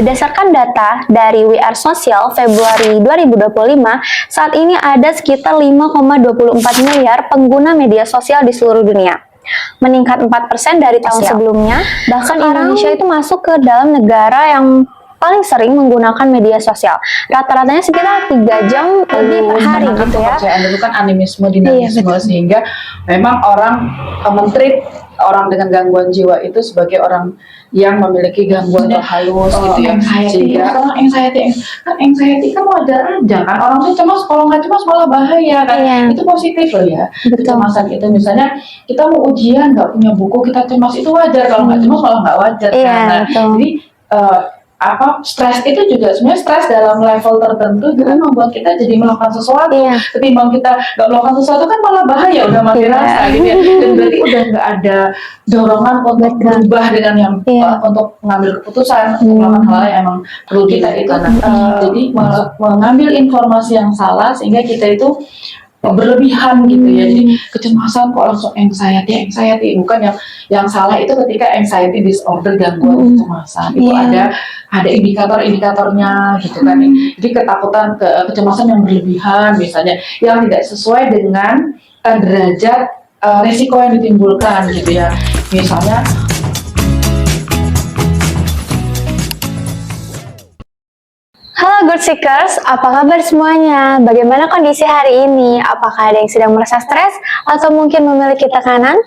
Berdasarkan data dari We Are Social Februari 2025, saat ini ada sekitar 5,24 miliar pengguna media sosial di seluruh dunia. Meningkat 4% dari tahun sebelumnya, bahkan Indonesia itu masuk ke dalam negara yang paling sering menggunakan media sosial. Rata-ratanya sekitar 3 jam lebih per hari gitu ya. Kepercayaan itu kan animisme, dinamisme, sehingga memang orang mentreat orang dengan gangguan jiwa itu sebagai orang yang memiliki gangguan halus gitu ya. Sehingga anxiety kan wajar aja kan, orang tuh cemas, kalau nggak cemas malah bahaya kan. Itu positif loh ya. Kecemasan itu misalnya kita mau ujian nggak punya buku, kita cemas itu wajar, kalau nggak cemas malah nggak wajar kan. Jadi stres itu juga sebenarnya stres dalam level tertentu juga membuat kita jadi melakukan sesuatu. Ketimbang kita nggak melakukan sesuatu kan malah bahaya, udah mati rasa gitu ya. Dan berarti udah nggak ada dorongan untuk berubah dengan yang untuk mengambil keputusan, untuk melakukan hal yang emang perlu kita itu. Jadi mengambil informasi yang salah sehingga kita itu berlebihan gitu ya. Jadi kecemasan kok langsung anxiety. Bukan yang salah itu ketika anxiety disorder, gangguan kecemasan itu ada indikator-indikatornya gitu kan. Jadi ketakutan, kecemasan yang berlebihan misalnya, yang tidak sesuai dengan derajat resiko yang ditimbulkan gitu ya. Misalnya Halo Good Seekers, apa kabar semuanya? Bagaimana kondisi hari ini? Apakah ada yang sedang merasa stres atau mungkin memiliki tekanan?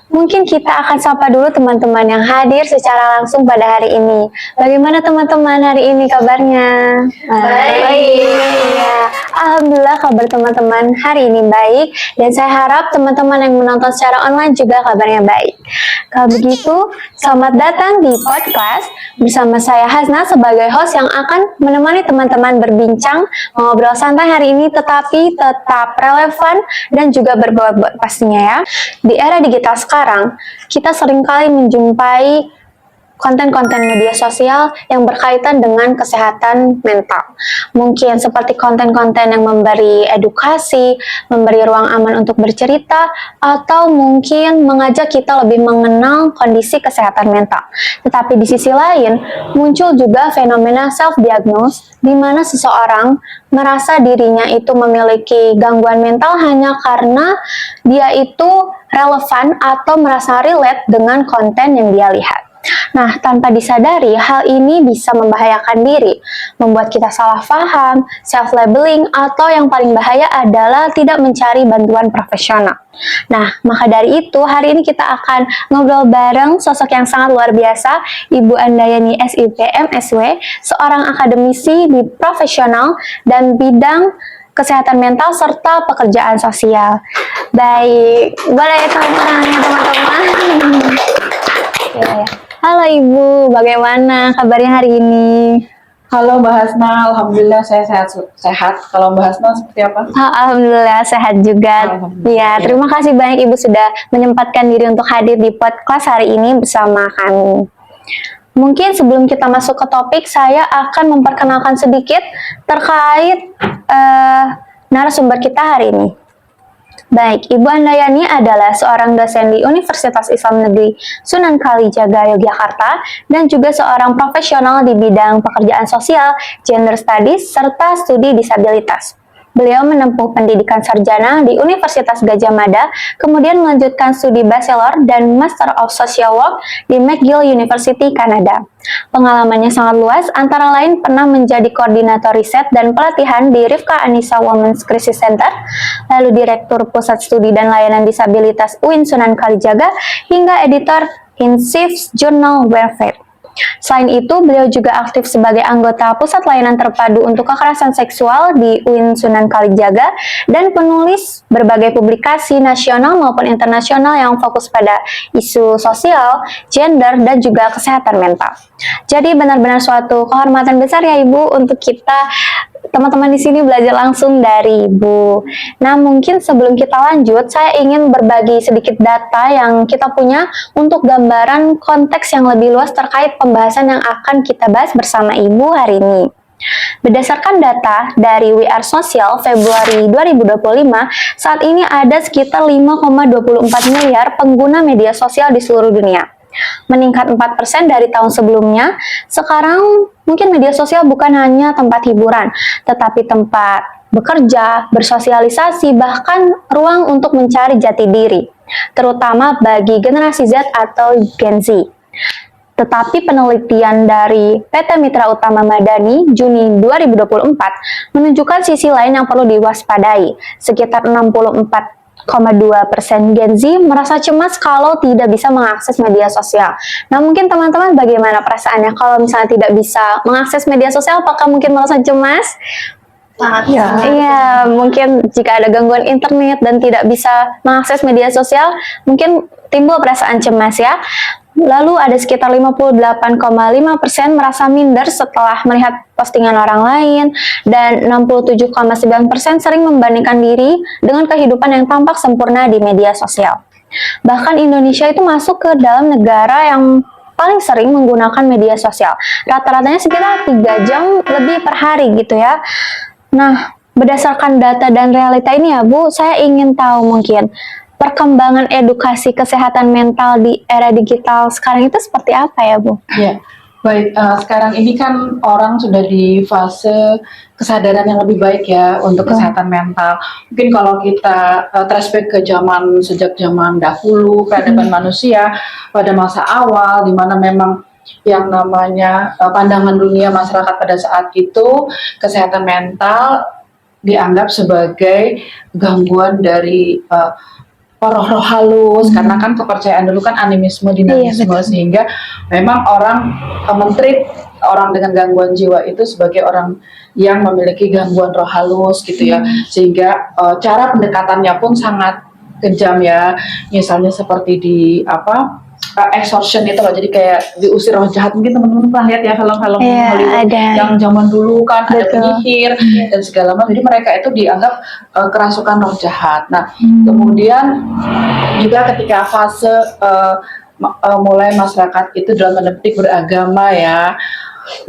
Mungkin kita akan sapa dulu teman-teman yang hadir secara langsung pada hari ini. Bagaimana teman-teman hari ini kabarnya? Baik. Ya, alhamdulillah kabar teman-teman hari ini baik, dan saya harap teman-teman yang menonton secara online juga kabarnya baik. Kalau begitu, selamat datang di podcast bersama saya Hasna sebagai host yang akan menemani teman-teman berbincang, mengobrol santai hari ini, tetapi tetap relevan dan juga berbobot pastinya ya. Di era digital sekarang, kita seringkali menjumpai konten-konten media sosial yang berkaitan dengan kesehatan mental. Mungkin seperti konten-konten yang memberi edukasi, memberi ruang aman untuk bercerita, atau mungkin mengajak kita lebih mengenal kondisi kesehatan mental. Tetapi di sisi lain, muncul juga fenomena self-diagnose, di mana seseorang merasa dirinya itu memiliki gangguan mental hanya karena dia itu relevan atau merasa relate dengan konten yang dia lihat. Nah, tanpa disadari, hal ini bisa membahayakan diri, membuat kita salah paham, self-labeling, atau yang paling bahaya adalah tidak mencari bantuan profesional. Nah, maka dari itu, hari ini kita akan ngobrol bareng sosok yang sangat luar biasa, Ibu Andayani SIP MSW, seorang akademisi di profesional dan bidang kesehatan mental serta pekerjaan sosial. Baik, boleh tepuk tangannya teman-teman. Halo Ibu, bagaimana kabarnya hari ini? Halo Mbak Hasna, alhamdulillah saya sehat. Kalau Mbak Hasna seperti apa? Alhamdulillah sehat juga. Ya, terima kasih banyak Ibu sudah menyempatkan diri untuk hadir di podcast hari ini bersama kami. Mungkin sebelum kita masuk ke topik, saya akan memperkenalkan sedikit terkait narasumber kita hari ini. Baik, Ibu Andayani adalah seorang dosen di Universitas Islam Negeri Sunan Kalijaga, Yogyakarta, dan juga seorang profesional di bidang pekerjaan sosial, gender studies, serta studi disabilitas. Beliau menempuh pendidikan sarjana di Universitas Gadjah Mada, kemudian melanjutkan studi bachelor dan Master of Social Work di McGill University, Kanada. Pengalamannya sangat luas, antara lain pernah menjadi koordinator riset dan pelatihan di Rifka Anissa Women's Crisis Center, lalu Direktur Pusat Studi dan Layanan Disabilitas UIN Sunan Kalijaga, hingga editor in chief Jurnal Welfare. Selain itu, beliau juga aktif sebagai anggota Pusat Layanan Terpadu untuk Kekerasan Seksual di UIN Sunan Kalijaga dan penulis berbagai publikasi nasional maupun internasional yang fokus pada isu sosial, gender, dan juga kesehatan mental. Jadi benar-benar suatu kehormatan besar ya Ibu untuk kita teman-teman di sini belajar langsung dari Ibu. Nah, mungkin sebelum kita lanjut, saya ingin berbagi sedikit data yang kita punya untuk gambaran konteks yang lebih luas terkait pembahasan yang akan kita bahas bersama Ibu hari ini. Berdasarkan data dari We Are Social Februari 2025, saat ini ada sekitar 5,24 miliar pengguna media sosial di seluruh dunia. meningkat 4% dari tahun sebelumnya. Sekarang mungkin media sosial bukan hanya tempat hiburan, tetapi tempat bekerja, bersosialisasi, bahkan ruang untuk mencari jati diri, terutama bagi generasi Z atau Gen Z. Tetapi penelitian dari PT Mitra Utama Madani Juni 2024 menunjukkan sisi lain yang perlu diwaspadai. Sekitar 64,2% Gen Z merasa cemas kalau tidak bisa mengakses media sosial. Nah, mungkin teman-teman bagaimana perasaannya kalau misalnya tidak bisa mengakses media sosial? Apakah mungkin merasa cemas? Sangat Iya, mungkin jika ada gangguan internet dan tidak bisa mengakses media sosial, mungkin timbul perasaan cemas ya. Lalu ada sekitar 58,5% merasa minder setelah melihat postingan orang lain, dan 67,9% sering membandingkan diri dengan kehidupan yang tampak sempurna di media sosial. Bahkan Indonesia itu masuk ke dalam negara yang paling sering menggunakan media sosial. Rata-ratanya sekitar 3 jam lebih per hari gitu ya. Nah, berdasarkan data dan realita ini ya Bu, saya ingin tahu mungkin perkembangan edukasi kesehatan mental di era digital sekarang itu seperti apa ya Bu? Ya, baik. Sekarang ini kan orang sudah di fase kesadaran yang lebih baik ya untuk kesehatan mental. Mungkin kalau kita flashback ke sejak zaman dahulu, peradaban manusia pada masa awal, di mana memang yang namanya pandangan dunia masyarakat pada saat itu, kesehatan mental dianggap sebagai gangguan dari roh-roh halus, karena kan kepercayaan dulu kan animisme, dinamisme, sehingga memang orang men-treat orang dengan gangguan jiwa itu sebagai orang yang memiliki gangguan roh halus gitu ya, sehingga cara pendekatannya pun sangat kejam ya, misalnya seperti di extortion itu loh, jadi kayak diusir roh jahat. Mungkin teman-teman pernah lihat ya film-film Hollywood yang zaman dulu kan ada penyihir dan segala macam, jadi mereka itu dianggap kerasukan roh jahat. Nah, kemudian juga ketika fase mulai masyarakat itu dalam tanda petik beragama ya,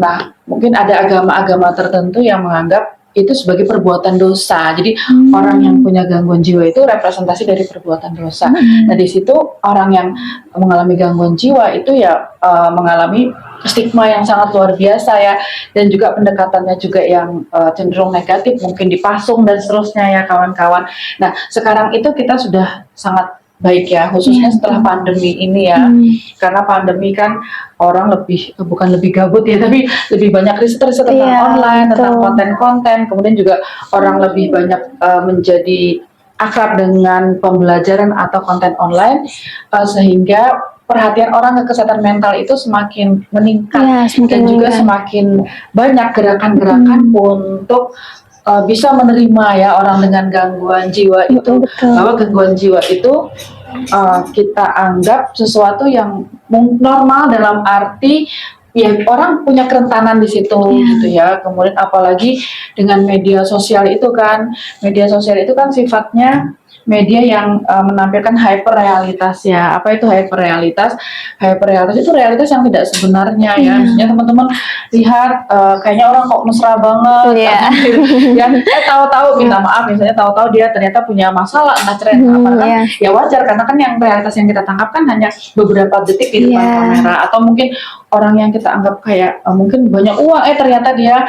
nah mungkin ada agama-agama tertentu yang menganggap itu sebagai perbuatan dosa. Jadi orang yang punya gangguan jiwa itu representasi dari perbuatan dosa. Nah, di situ orang yang mengalami gangguan jiwa itu ya mengalami stigma yang sangat luar biasa ya, dan juga pendekatannya juga yang cenderung negatif, mungkin dipasung dan seterusnya ya kawan-kawan. Nah, sekarang itu kita sudah sangat baik ya, khususnya setelah pandemi ini ya, karena pandemi kan orang bukan lebih gabut ya, tapi lebih banyak riset tentang online, tentang konten-konten, kemudian juga orang lebih banyak menjadi akrab dengan pembelajaran atau konten online, sehingga perhatian orang ke kesehatan mental itu semakin meningkat, dan juga semakin banyak gerakan-gerakan untuk bisa menerima ya orang dengan gangguan jiwa itu, bahwa gangguan jiwa itu kita anggap sesuatu yang normal dalam arti ya orang punya kerentanan di situ gitu ya. Kemudian apalagi dengan media sosial itu kan sifatnya media yang menampilkan hyperrealitas ya. Apa itu hyperrealitas? Hyperrealitas itu realitas yang tidak sebenarnya ya. Misalnya teman-teman lihat kayaknya orang kok mesra banget, yang tahu-tahu minta maaf, misalnya tahu-tahu dia ternyata punya masalah, entah cerai apa kan, ya wajar, karena kan yang realitas yang kita tangkap kan hanya beberapa detik di depan kamera, atau mungkin orang yang kita anggap kayak mungkin banyak uang, ternyata dia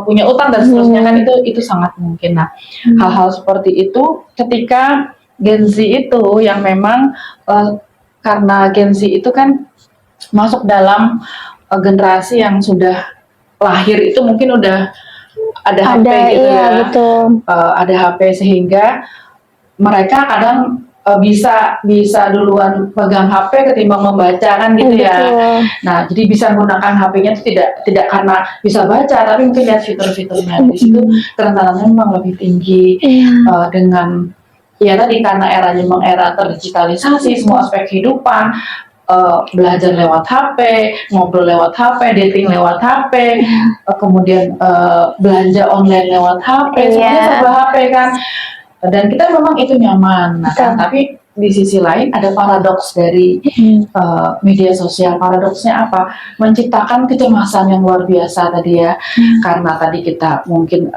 punya utang dan seterusnya kan, itu sangat mungkin. Nah, hal-hal seperti itu ketika Gen Z itu yang memang karena Gen Z itu kan masuk dalam generasi yang sudah lahir itu mungkin udah ada HP gitu ya, ada HP, sehingga mereka kadang bisa duluan pegang HP ketimbang membaca kan gitu ya. Nah, jadi bisa menggunakan HP-nya itu tidak karena bisa baca, tapi mungkin lihat fitur-fiturnya. Di situ kerentanannya memang lebih tinggi dengan ya tadi, karena eranya memang era terdigitalisasi, semua aspek kehidupan, belajar lewat HP, ngobrol lewat HP, dating lewat HP, kemudian belanja online lewat HP, semuanya serba HP kan. Dan kita memang itu nyaman, nah, kan? Tapi di sisi lain ada paradoks dari media sosial. Paradoksnya apa? Menciptakan kecemasan yang luar biasa tadi ya, karena tadi kita mungkin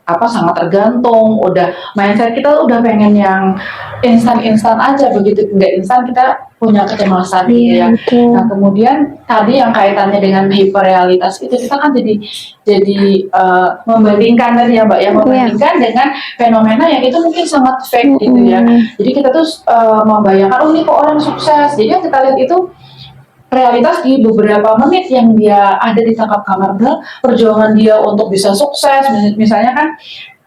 sangat tergantung, udah mindset kita udah pengen yang instan aja, begitu nggak instan kita punya kecemasan gitu ya. betul. Nah kemudian tadi yang kaitannya dengan hiperrealitas itu kita kan jadi membandingkan tadi ya Mbak ya, membandingkan dengan fenomena yang itu mungkin sangat fake gitu ya. Jadi kita tuh membayangkan, oh ini kok orang sukses. Jadi yang kita lihat itu realitas di beberapa menit yang dia ada di tangkap kamar, perjuangan dia untuk bisa sukses. Misalnya kan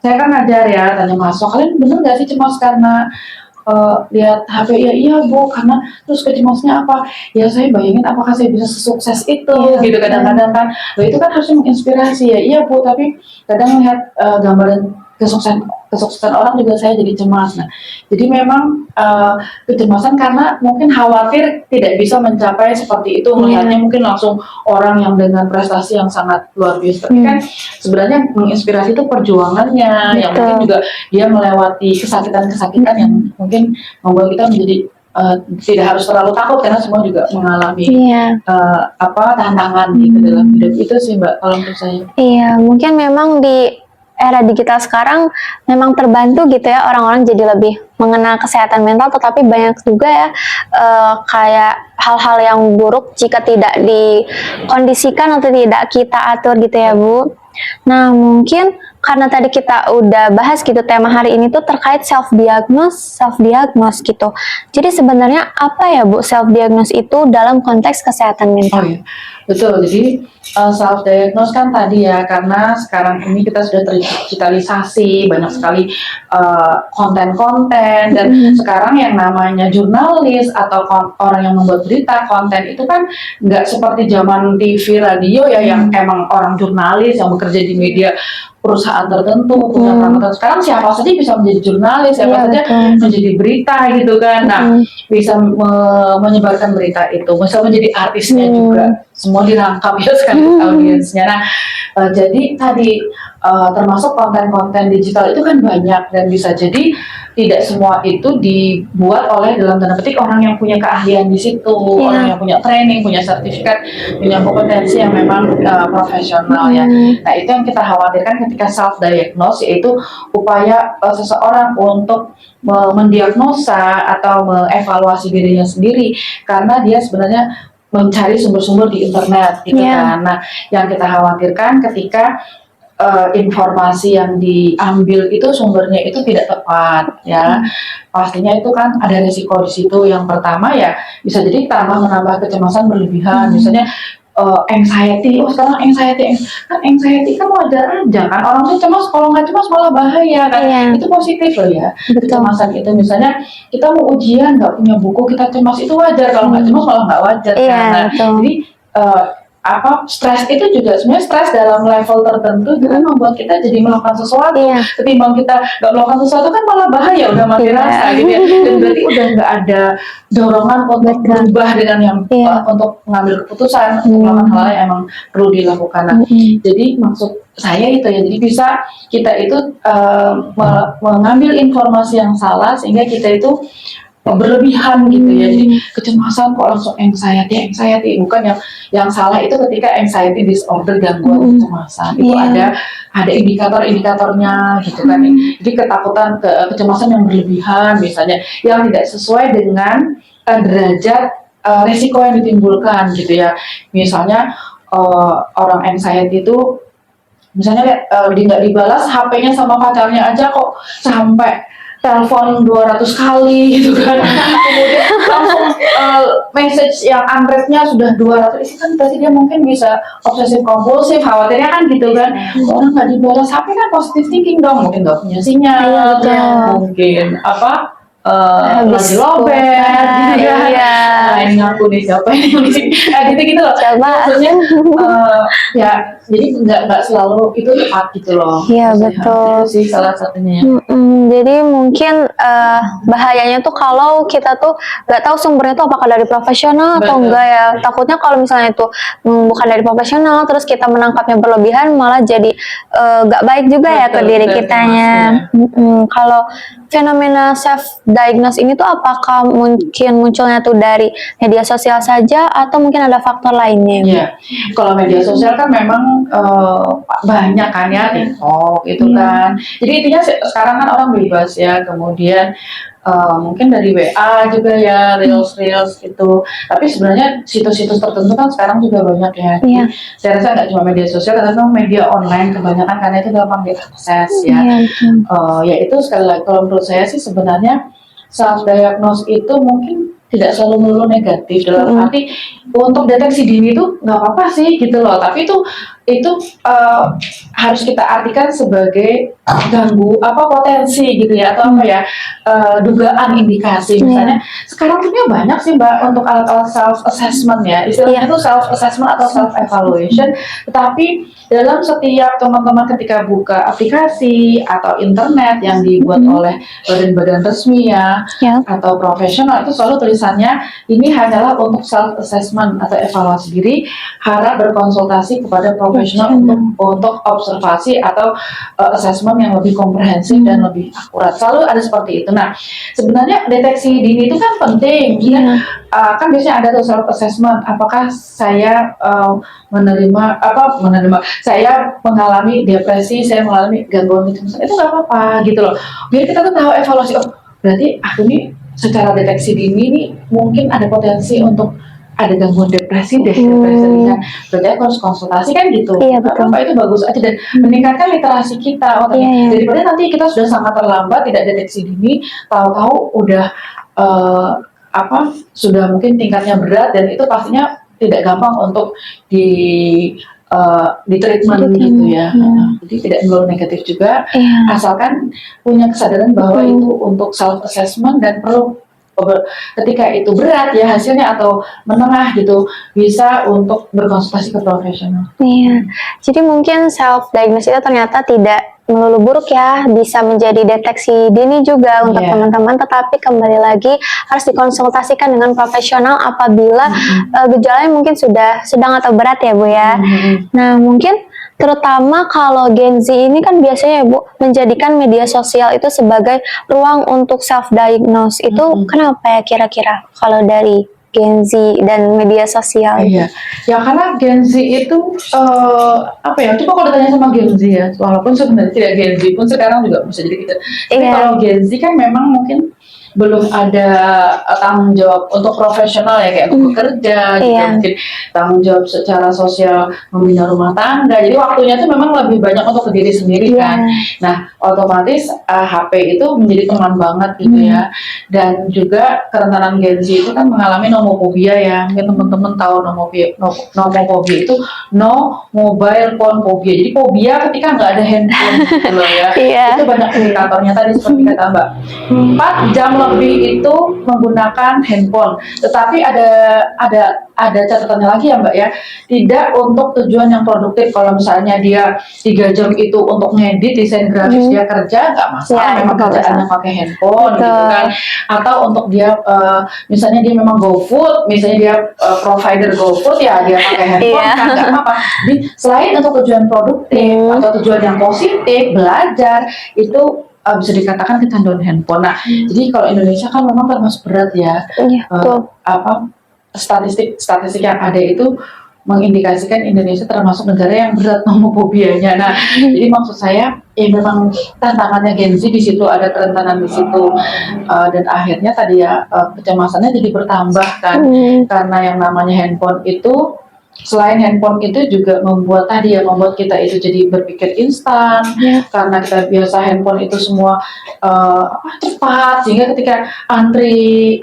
saya kan ngajar ya, tanya mahasiswa, kalian bener nggak sih cemas karena lihat HP? Ya iya Bu, karena terus kecemasnya apa? Ya saya bayangin apakah saya bisa sesukses itu gitu. Kadang-kadang kan itu kan harusnya menginspirasi ya. Iya Bu, tapi kadang lihat gambaran kesuksesan orang juga saya jadi cemas. Nah, jadi memang kecemasan karena mungkin khawatir tidak bisa mencapai seperti itu, melihatnya mungkin langsung orang yang dengan prestasi yang sangat luar biasa. Tapi kan sebenarnya menginspirasi itu perjuangannya, yang mungkin juga dia melewati kesakitan-kesakitan yang mungkin membuat kita menjadi tidak harus terlalu takut, karena semua juga mengalami tantangan gitu dalam hidup. Itu sih Mbak kalau menurut saya. Iya, mungkin memang di era digital sekarang memang terbantu gitu ya, orang-orang jadi lebih mengenal kesehatan mental, tetapi banyak juga ya kayak hal-hal yang buruk jika tidak dikondisikan atau tidak kita atur gitu ya Bu. Nah mungkin karena tadi kita udah bahas gitu, tema hari ini tuh terkait self diagnose gitu. Jadi sebenarnya apa ya Bu self diagnose itu dalam konteks kesehatan mental? Oh iya, betul. Jadi self diagnose kan tadi ya, karena sekarang ini kita sudah terdigitalisasi, banyak sekali konten-konten, dan sekarang yang namanya jurnalis atau orang yang membuat berita, konten itu kan nggak seperti zaman TV, radio ya, yang emang orang jurnalis yang bekerja di media perusahaan tertentu, punya peran tertentu. Sekarang siapa saja bisa menjadi jurnalis, siapa saja menjadi berita gitu kan. Nah, bisa menyebarkan berita itu, bisa menjadi artisnya juga. Semua dirangkap ya sekarang audiensnya. Nah, jadi tadi termasuk konten-konten digital itu kan banyak, dan bisa jadi tidak semua itu dibuat oleh dalam tanda petik orang yang punya keahlian di situ, orang yang punya training, punya sertifikat, punya kompetensi yang memang profesional ya. Nah itu yang kita khawatirkan ketika self diagnose, yaitu upaya seseorang untuk mendiagnosa atau mengevaluasi dirinya sendiri, karena dia sebenarnya mencari sumber-sumber di internet gitu kan. Nah yang kita khawatirkan ketika informasi yang diambil itu sumbernya itu tidak tepat ya, pastinya itu kan ada risiko di situ. Yang pertama ya bisa jadi menambah kecemasan berlebihan, misalnya anxiety. Sekarang anxiety kan wajar aja kan, orang tuh cemas, kalau nggak cemas malah bahaya kan. Itu positif loh ya. Kecemasan itu misalnya kita mau ujian nggak punya buku, kita cemas, itu wajar. Kalau nggak cemas malah nggak wajar kan. Nah, jadi stres itu juga sebenarnya stres dalam level tertentu juga membuat kita jadi melakukan sesuatu. Ketimbang kita nggak melakukan sesuatu kan malah bahaya, udah mati rasa gitu ya. Dan berarti udah nggak ada dorongan untuk berubah dengan yang untuk mengambil keputusan, untuk melakukan hal yang emang perlu dilakukan. Nah, jadi maksud saya itu ya, jadi bisa kita itu mengambil informasi yang salah sehingga kita itu berlebihan gitu ya. Jadi kecemasan kok langsung anxiety. Bukan yang salah itu ketika anxiety disorder, gangguan kecemasan itu ada indikator-indikatornya gitu kan. Jadi ketakutan, kecemasan yang berlebihan misalnya, yang tidak sesuai dengan derajat resiko yang ditimbulkan gitu ya. Misalnya orang anxiety itu misalnya dia nggak dibalas HP-nya sama pacarnya aja kok sampai telepon 200 kali gitu kan. Kemudian langsung message yang unread-nya sudah 200, itu kan berarti dia mungkin bisa obsesif kompulsif, khawatirnya kan gitu kan. Orang nggak dibalas HP kan positive thinking dong, mungkin nggak punya sinyal, mungkin lagi lobet gitu kan. Nah ini ngaku nih siapa yang gitu loh. Maksudnya ya jadi nggak selalu itu tepat gitu loh. Iya betul. Itu sih salah satunya. Jadi mungkin bahayanya tuh kalau kita tuh nggak tahu sumbernya tuh apakah dari profesional atau enggak ya. Takutnya kalau misalnya itu bukan dari profesional, terus kita menangkapnya berlebihan, malah jadi nggak baik juga ya ke diri kitanya. Kalau fenomena self diagnose ini tuh apakah mungkin munculnya tuh dari media sosial saja atau mungkin ada faktor lainnya? Iya, kalau media sosial kan memang banyak kan ya, TikTok itu kan. Jadi intinya sekarang kan orang bebas ya, kemudian mungkin dari WA juga ya, reels itu. Tapi sebenarnya situs-situs tertentu kan sekarang juga banyak ya. Iya. Saya rasa nggak cuma media sosial, tapi media online kebanyakan karena itu gampang diakses ya. Iya, betul. Ya itu sekali lagi kalau menurut saya sih sebenarnya self diagnose itu mungkin tidak selalu melulu negatif, dalam arti untuk deteksi dini itu nggak apa-apa sih gitu loh, tapi itu harus kita artikan sebagai potensi gitu ya, atau apa ya, dugaan indikasi misalnya. Sekarang punya banyak sih Mbak untuk alat-alat self assessment ya, istilahnya itu self assessment atau self evaluation, tetapi dalam setiap teman-teman ketika buka aplikasi atau internet yang dibuat oleh badan-badan resmi ya, atau profesional, itu selalu tulisannya ini hanyalah untuk self assessment atau evaluasi diri, harap berkonsultasi kepada profesional untuk observasi atau assessment yang lebih komprehensif dan lebih akurat. Selalu ada seperti itu. Nah, sebenarnya deteksi dini itu kan penting. Kan biasanya ada tuh self assessment. Apakah saya saya mengalami depresi, saya mengalami gangguan itu nggak apa-apa gitu loh. Biar kita tuh tahu evaluasi. Oh, berarti aku nih secara deteksi dini nih mungkin ada potensi untuk ada gangguan depresi deh, berarti aku harus konsultasi kan gitu. Iya, betul. Apa itu bagus aja dan meningkatkan literasi kita. Daripada nanti kita sudah sangat terlambat tidak deteksi dini, tahu-tahu udah sudah mungkin tingkatnya berat dan itu pastinya tidak gampang untuk di treatment gitu ya. Jadi tidak melulu negatif juga, asalkan punya kesadaran bahwa itu untuk self assessment dan perlu ketika itu berat ya hasilnya atau menengah gitu bisa untuk berkonsultasi ke profesional. Iya, jadi mungkin self diagnosis itu ternyata tidak melulu buruk ya, bisa menjadi deteksi dini juga untuk teman-teman, tetapi kembali lagi harus dikonsultasikan dengan profesional apabila gejalanya mungkin sudah sedang atau berat ya Bu ya. Nah mungkin terutama kalau Gen Z ini kan biasanya ya Bu, menjadikan media sosial itu sebagai ruang untuk self-diagnose. Itu kenapa ya kira-kira kalau dari Gen Z dan media sosial? Iya, ya karena Gen Z itu coba kalau ditanya sama Gen Z ya, walaupun sebenarnya tidak Gen Z pun sekarang juga bisa jadi gitu. Tapi kalau Gen Z kan memang mungkin belum ada tanggung jawab untuk profesional ya, kayak untuk bekerja gitu, mungkin tanggung jawab secara sosial membina rumah tangga, jadi waktunya itu memang lebih banyak untuk ke diri sendiri kan. Nah otomatis HP itu menjadi teman banget gitu ya. Dan juga kerentanan Gen Z itu kan mengalami nomophobia ya, mungkin teman-teman tahu nomophobia itu no mobile phone phobia, jadi fobia ketika nggak ada handphone gitu loh ya. Itu banyak indikatornya tadi seperti kata Mbak, 4 jam lebih itu menggunakan handphone, tetapi ada catatannya lagi ya Mbak ya, tidak untuk tujuan yang produktif. Kalau misalnya dia 3 jam itu untuk ngedit desain grafis, dia kerja nggak masalah, memang kerjaannya pakai handphone gitu kan, atau untuk dia misalnya dia memang GoFood, misalnya dia provider GoFood ya dia pakai handphone kan nggak apa-apa. Jadi selain untuk tujuan produktif atau tujuan yang positif belajar itu bisa dikatakan kecanduan handphone. Nah, jadi kalau Indonesia kan memang termasuk berat ya. Statistik yang ada itu mengindikasikan Indonesia termasuk negara yang berat nomofobianya. Nah, jadi maksud saya ya memang tantangannya Gen Z di situ, ada kerentanan di situ, dan akhirnya tadi ya kecemasannya jadi bertambah kan, karena yang namanya handphone itu selain handphone itu juga membuat kita itu jadi berpikir instan, karena kita biasa handphone itu semua cepat, sehingga ketika antri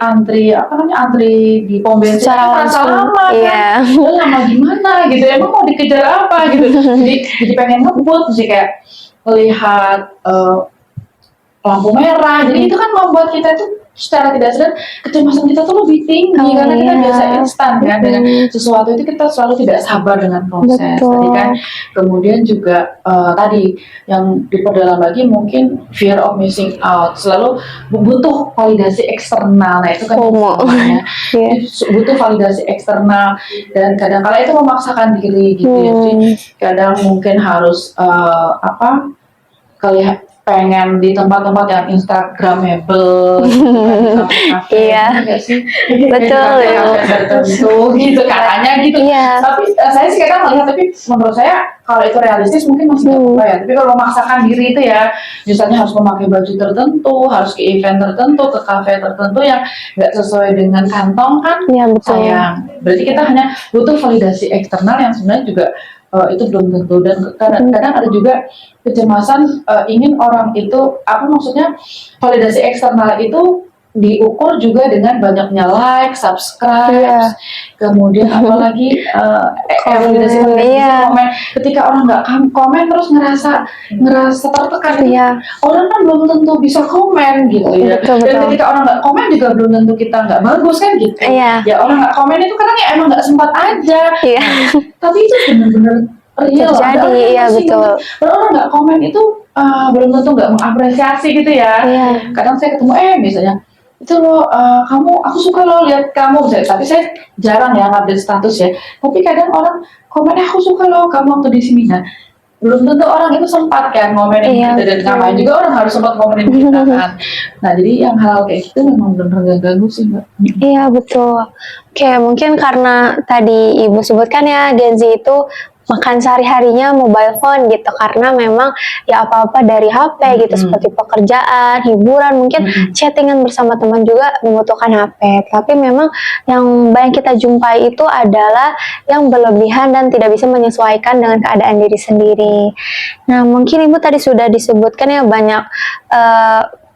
di pom bensin terasa lama kan, lama gimana gitu, emang mau dikejar apa gitu, jadi pengen ngebut sih, kayak melihat lampu merah, jadi itu kan membuat kita tuh secara tidak sadar kecemasan kita tuh lebih tinggi, karena kita biasa instan kan, dengan sesuatu itu kita selalu tidak sabar dengan proses tadi kan. Kemudian juga tadi yang diperdalam lagi mungkin fear of missing out, selalu butuh validasi eksternal. Nah itu kan ya, butuh validasi eksternal, dan kadang-kala itu memaksakan diri gitu ya. Jadi kadang mungkin harus pengen di tempat-tempat yang instagramable gitu kan, di kafe-kafe, Iya. nggak sih? Betul, Di kafe-kafe tertentu gitu katanya gitu. Iya. Tapi saya sih kadang melihat, tapi menurut saya kalau itu realistis mungkin masih nggak apa-apa ya. Tapi kalau memaksakan diri itu ya, misalnya harus memakai baju tertentu, harus ke event tertentu, ke kafe tertentu yang nggak sesuai dengan kantong kan, Iya, betul. sayang. Berarti kita hanya butuh validasi eksternal yang sebenarnya juga itu belum tentu, dan kadang-kadang ada juga kecemasan ingin orang itu, apa maksudnya, validasi eksternal itu diukur juga dengan banyaknya like, subscribe, kemudian apalagi validasi Iya. komen. Ketika orang nggak komen terus ngerasa tertekan. Iya. Orang kan belum tentu bisa komen gitu ya. Betul, Dan betul. ketika orang nggak komen juga belum tentu kita nggak bagus kan gitu. Iya. Ya orang nggak komen itu kadang ya emang nggak sempat aja. Iya. Tapi itu benar-benar real. Terjadi, Ada orang yang iya, masih betul. kalau orang nggak komen itu belum tentu nggak mengapresiasi gitu ya. Iya. Kadang saya ketemu misalnya itu loh, aku suka loh lihat kamu misalnya, tapi saya jarang ya ngupdate status ya. Tapi kadang orang komen aku suka loh kamu waktu di sini. Nah, belum tentu orang itu sempat kan ngomenin Iya, kita, dan betul. ngapain juga orang harus sempat ngomenin kita kan. Nah, jadi yang hal kayak gitu memang benar-benar ganggu sih, Mbak. Iya, betul. Oke, mungkin karena tadi Ibu sebutkan ya, Gen Z itu makan sehari-harinya mobile phone gitu, karena memang ya apa-apa dari HP gitu, seperti pekerjaan, hiburan, mungkin chattingan bersama teman juga membutuhkan HP. Tapi memang yang banyak kita jumpai itu adalah yang berlebihan dan tidak bisa menyesuaikan dengan keadaan diri sendiri. Nah, mungkin Ibu tadi sudah disebutkan ya banyak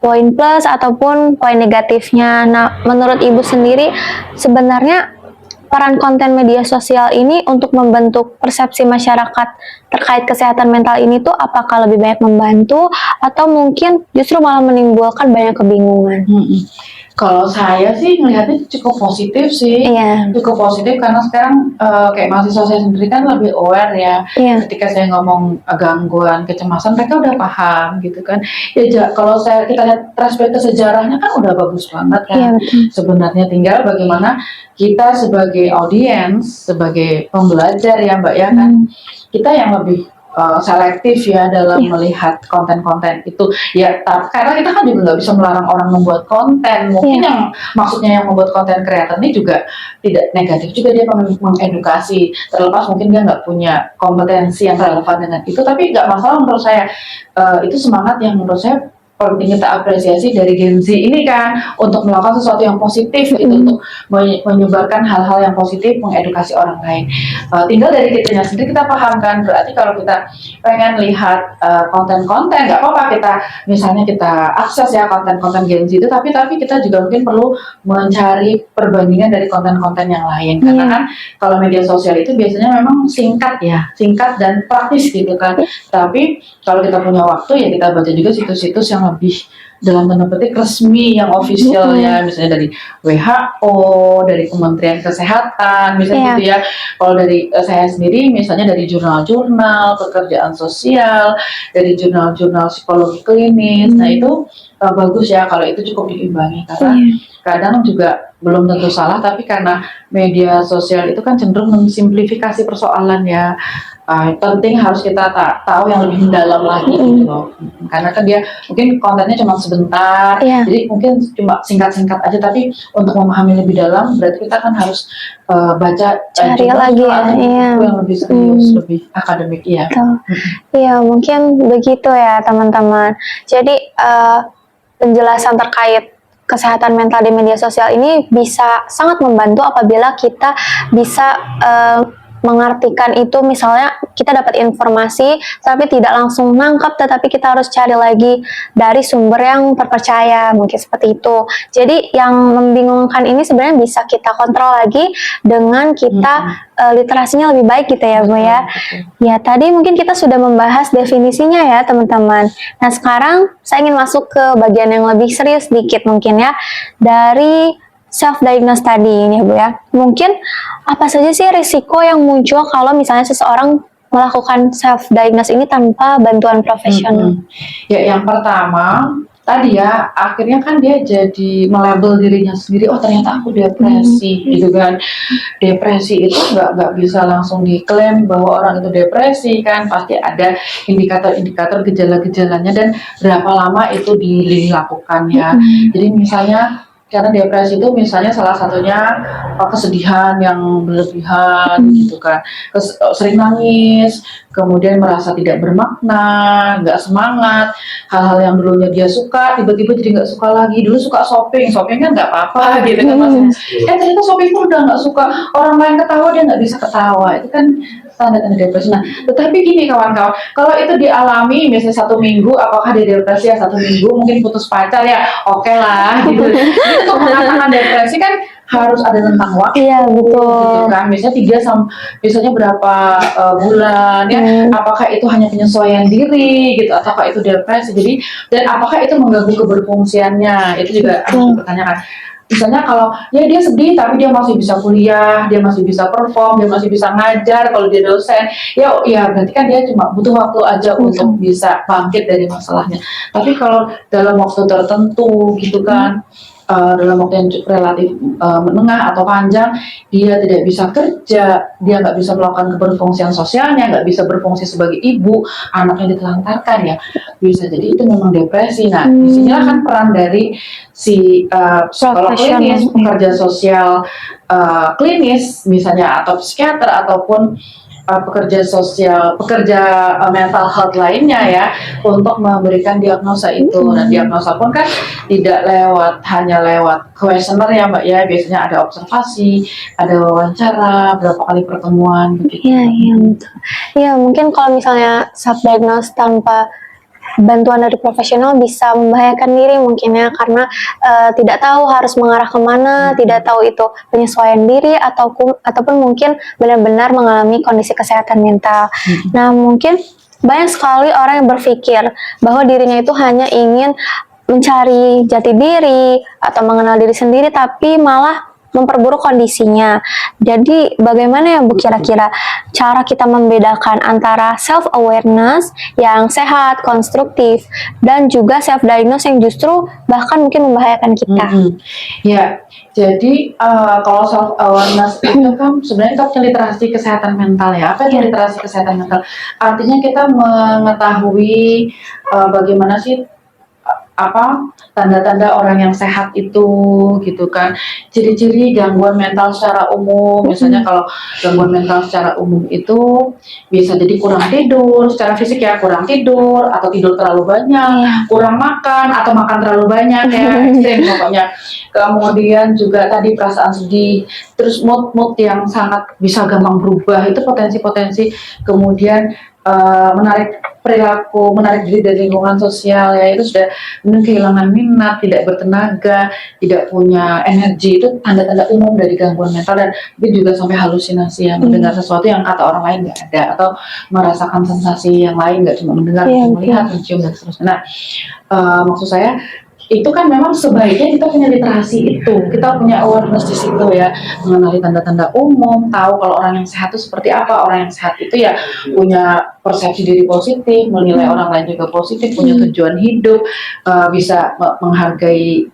poin plus ataupun poin negatifnya. Nah, menurut Ibu sendiri sebenarnya peran konten media sosial ini untuk membentuk persepsi masyarakat terkait kesehatan mental ini tuh apakah lebih banyak membantu atau mungkin justru malah menimbulkan banyak kebingungan? Kalau saya sih melihatnya cukup positif sih, Iya. cukup positif karena sekarang kayak mahasiswa saya sendiri kan lebih aware ya. Iya. Ketika saya ngomong gangguan kecemasan, mereka udah paham gitu kan. Ya kalau kita lihat flashback ke sejarahnya kan udah bagus banget kan. Iya, betul. Sebenarnya tinggal bagaimana kita sebagai audiens, sebagai pembelajar ya Mbak ya kan, kita yang lebih selektif ya dalam melihat konten-konten itu ya, karena kita kan juga nggak bisa melarang orang membuat konten. Mungkin yang maksudnya yang membuat konten kreator ini juga tidak negatif juga, dia mengedukasi, terlepas mungkin dia nggak punya kompetensi yang relevan dengan itu, tapi nggak masalah menurut saya. Itu semangat yang menurut saya penting kita apresiasi dari Gen Z ini kan, untuk melakukan sesuatu yang positif gitu, untuk menyebarkan hal-hal yang positif, mengedukasi orang lain. Tinggal dari kitanya sendiri kita pahamkan. Berarti kalau kita pengen lihat konten-konten, nggak apa-apa kita misalnya kita akses ya konten-konten Gen Z itu, tapi kita juga mungkin perlu mencari perbandingan dari konten-konten yang lain, karena kan kalau media sosial itu biasanya memang singkat dan praktis gitu kan. Tapi kalau kita punya waktu ya kita baca juga situs-situs yang lebih dalam tanda petik resmi, yang official ya, misalnya dari WHO, dari Kementerian Kesehatan, misalnya gitu ya. Kalau dari saya sendiri misalnya dari jurnal-jurnal pekerjaan sosial, dari jurnal-jurnal psikologi klinis. Nah itu bagus ya kalau itu cukup diimbangi, karena kadang juga belum tentu salah, tapi karena media sosial itu kan cenderung mensimplifikasi persoalan ya. Penting harus kita tahu yang lebih mendalam lagi gitu loh, karena kan dia mungkin kontennya cuma sebentar, jadi mungkin cuma singkat-singkat aja, tapi untuk memahami lebih dalam berarti kita kan harus baca Cari lagi buku yang lebih serius, lebih akademik ya. Iya, mungkin begitu ya teman-teman. Jadi penjelasan terkait kesehatan mental di media sosial ini bisa sangat membantu apabila kita bisa mengartikan itu, misalnya kita dapat informasi tapi tidak langsung nangkap, tetapi kita harus cari lagi dari sumber yang terpercaya, mungkin seperti itu. Jadi yang membingungkan ini sebenarnya bisa kita kontrol lagi dengan kita literasinya lebih baik gitu ya Bu ya. Ya tadi mungkin kita sudah membahas definisinya ya teman-teman. Nah sekarang saya ingin masuk ke bagian yang lebih serius sedikit mungkin ya, dari self-diagnose tadi ini ya Bu ya. Mungkin apa saja sih risiko yang muncul kalau misalnya seseorang melakukan self-diagnose ini tanpa bantuan profesional? Ya yang pertama, tadi ya, akhirnya kan dia jadi melabel dirinya sendiri, oh ternyata aku depresi gitu kan. Depresi itu nggak bisa langsung diklaim bahwa orang itu depresi kan, pasti ada indikator-indikator gejala-gejalanya dan berapa lama itu dilakukan ya. Jadi misalnya karena depresi itu misalnya salah satunya kesedihan yang berlebihan gitu kan, sering nangis, kemudian merasa tidak bermakna, nggak semangat, hal-hal yang dulunya dia suka tiba-tiba jadi nggak suka lagi. Dulu suka shopping kan nggak apa-apa gitu kan maksudnya, ternyata shopping pun udah nggak suka, orang lain ketawa dia nggak bisa ketawa, itu kan tanda-tanda depresi. Nah, tetapi gini kawan-kawan, kalau itu dialami misalnya 1 minggu, apakah dia depresi ya 1 minggu, mungkin putus pacar ya, oke lah gitu. Jadi untuk mengatakan depresi kan harus ada rentang waktu, Iya, betul. gitu kan. Misalnya 3 sampai misalnya berapa bulan ya, apakah itu hanya penyesuaian diri gitu, ataukah itu depresi. Jadi dan apakah itu mengganggu keberfungsiannya, itu juga harus dipertanyakan. Misalnya kalau ya dia sedih tapi dia masih bisa kuliah, dia masih bisa perform, dia masih bisa ngajar kalau dia dosen, ya berarti kan dia cuma butuh waktu aja untuk bisa bangkit dari masalahnya. Tapi kalau dalam waktu tertentu gitu kan, dalam waktu yang relatif menengah atau panjang, dia tidak bisa kerja, dia nggak bisa melakukan keberfungsian sosialnya, nggak bisa berfungsi sebagai ibu, anaknya ditelantarkan ya, bisa jadi itu memang depresi. Nah, disinilah kan peran dari si psikolog klinis, pekerja sosial klinis misalnya, atau psikiater ataupun pekerja sosial, pekerja mental health lainnya ya, untuk memberikan diagnosa itu. Dan diagnosa pun kan tidak hanya lewat kuesioner ya Mbak ya, biasanya ada observasi, ada wawancara, berapa kali pertemuan begitu. Iya, betul. Iya, mungkin kalau misalnya self diagnose tanpa bantuan dari profesional bisa membahayakan diri mungkin ya, karena tidak tahu harus mengarah kemana, tidak tahu itu penyesuaian diri ataupun mungkin benar-benar mengalami kondisi kesehatan mental. Nah, mungkin banyak sekali orang yang berpikir bahwa dirinya itu hanya ingin mencari jati diri atau mengenal diri sendiri, tapi malah memperburuk kondisinya. Jadi bagaimana ya Bu kira-kira cara kita membedakan antara self-awareness yang sehat, konstruktif, dan juga self-diagnose yang justru bahkan mungkin membahayakan kita? Ya, jadi kalau self-awareness itu kan sebenarnya itu literasi kesehatan mental ya. Apa itu literasi kesehatan mental? Artinya kita mengetahui bagaimana sih tanda-tanda orang yang sehat itu gitu kan, ciri-ciri gangguan mental secara umum. Misalnya kalau gangguan mental secara umum itu bisa jadi kurang tidur secara fisik ya, kurang tidur atau tidur terlalu banyak, kurang makan atau makan terlalu banyak ya, ekstrim pokoknya. Kemudian juga tadi perasaan sedih, terus mood yang sangat bisa gampang berubah, itu potensi-potensi. Kemudian menarik perilaku, menarik diri dari lingkungan sosial ya, itu sudah kehilangan minat, tidak bertenaga, tidak punya energi, itu tanda-tanda umum dari gangguan mental. Dan itu juga sampai halusinasi ya, mendengar sesuatu yang kata orang lain nggak ada, atau merasakan sensasi yang lain, nggak cuma mendengar, melihat, mencium dan seterusnya. Nah, maksud saya itu kan memang sebaiknya kita punya literasi itu, kita punya awareness di situ ya, mengenali tanda-tanda umum, tahu kalau orang yang sehat itu seperti apa. Orang yang sehat itu ya punya persepsi diri positif, menilai orang lain juga positif, punya tujuan hidup, bisa menghargai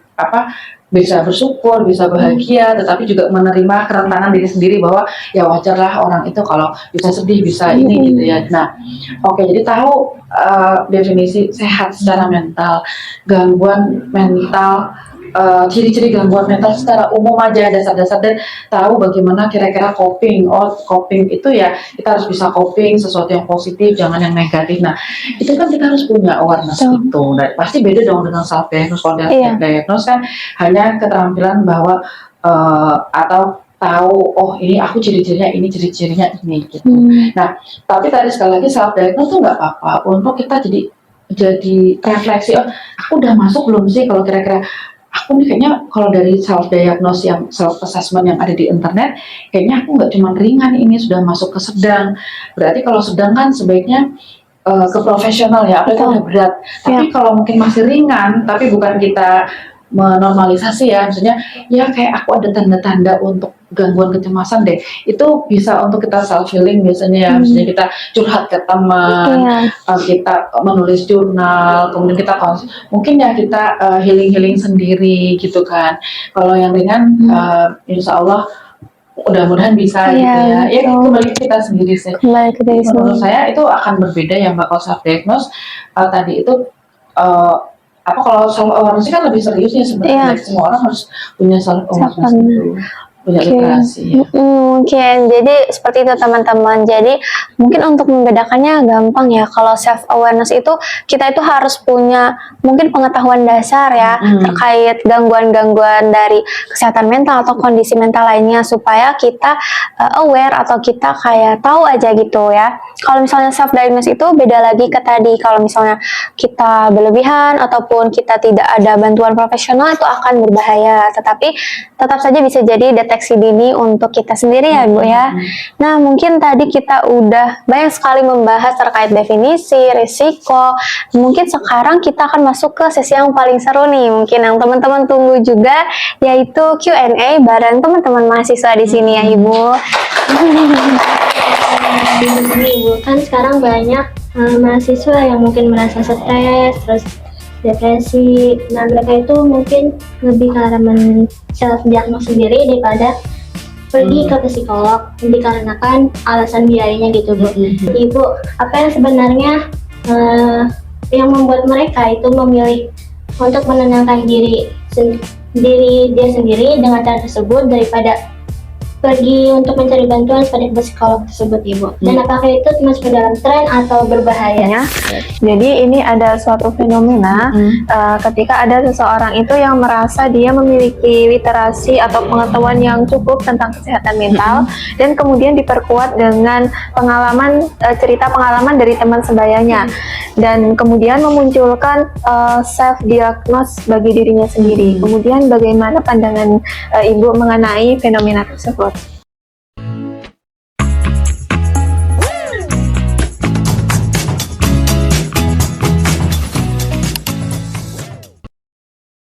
bisa bersyukur, bisa bahagia, tetapi juga menerima kerentanan diri sendiri bahwa ya wajarlah orang itu kalau bisa sedih, bisa ini gitu ya. Nah, oke, jadi tahu definisi sehat secara mental, gangguan mental, ciri-ciri gangguan mental secara umum aja, dasar-dasar, dan tahu bagaimana kira-kira coping. Coping itu ya kita harus bisa coping sesuatu yang positif, jangan yang negatif. Nah, itu kan kita harus punya awareness itu. Nah, pasti beda dong dengan self diagnose. Kalau diagnose kan hanya keterampilan bahwa atau tahu, oh ini aku ciri-cirinya ini, ciri-cirinya ini gitu. Nah, tapi tadi sekali lagi self diagnose tuh nggak apa-apa untuk kita jadi refleksi, oh aku udah masuk belum sih, kalau kira-kira aku nih kayaknya kalau dari self diagnose yang self assessment yang ada di internet, kayaknya aku nggak cuma ringan, ini sudah masuk ke sedang. Berarti kalau sedang kan sebaiknya ke profesional ya, apa itu udah berat. Tapi kalau mungkin masih ringan, tapi bukan kita menormalisasi ya, misalnya ya kayak aku ada tanda-tanda untuk gangguan kecemasan deh, itu bisa untuk kita self healing biasanya ya, misalnya kita curhat ke teman, kita menulis jurnal, kemudian kita mungkin ya kita healing sendiri gitu kan. Kalau yang ringan insya Allah mudah-mudahan bisa gitu ya. Ya kembali ke kita sendiri sih. Menurut saya itu akan berbeda ya Mbak kalau self diagnose tadi itu apa kalau self awareness kan lebih seriusnya sebenarnya. Semua orang harus punya self awareness itu. Punya literasi. Mungkin jadi seperti itu teman-teman. Jadi mungkin untuk membedakannya gampang ya. Kalau self awareness itu kita itu harus punya mungkin pengetahuan dasar ya terkait gangguan-gangguan dari kesehatan mental atau kondisi mental lainnya supaya kita aware atau kita kayak tahu aja gitu ya. Kalau misalnya self diagnose itu beda lagi ke tadi. Kalau misalnya kita berlebihan ataupun kita tidak ada bantuan profesional itu akan berbahaya. Tetapi tetap saja bisa jadi deteksi dini untuk kita sendiri ya Bu ya. Nah mungkin tadi kita udah banyak sekali membahas terkait definisi, risiko. Mungkin sekarang kita akan masuk ke sesi yang paling seru nih, mungkin yang teman-teman tunggu juga, yaitu Q&A bareng teman-teman mahasiswa di sini ya Ibu. Ibu kan sekarang banyak mahasiswa yang mungkin merasa stres, terus depresi. Nah mereka itu mungkin lebih ke arah self diagnose sendiri daripada pergi ke psikolog dikarenakan alasan biayanya gitu Bu. Ibu, apa yang sebenarnya yang membuat mereka itu memilih untuk menenangkan diri dia sendiri dengan cara tersebut daripada pergi untuk mencari bantuan pada psikolog tersebut Ibu? Dan apakah itu masuk dalam tren atau berbahaya? Jadi ini ada suatu fenomena ketika ada seseorang itu yang merasa dia memiliki literasi atau pengetahuan yang cukup tentang kesehatan mental dan kemudian diperkuat dengan pengalaman cerita pengalaman dari teman sebayanya dan kemudian memunculkan self diagnose bagi dirinya sendiri. Kemudian bagaimana pandangan Ibu mengenai fenomena tersebut?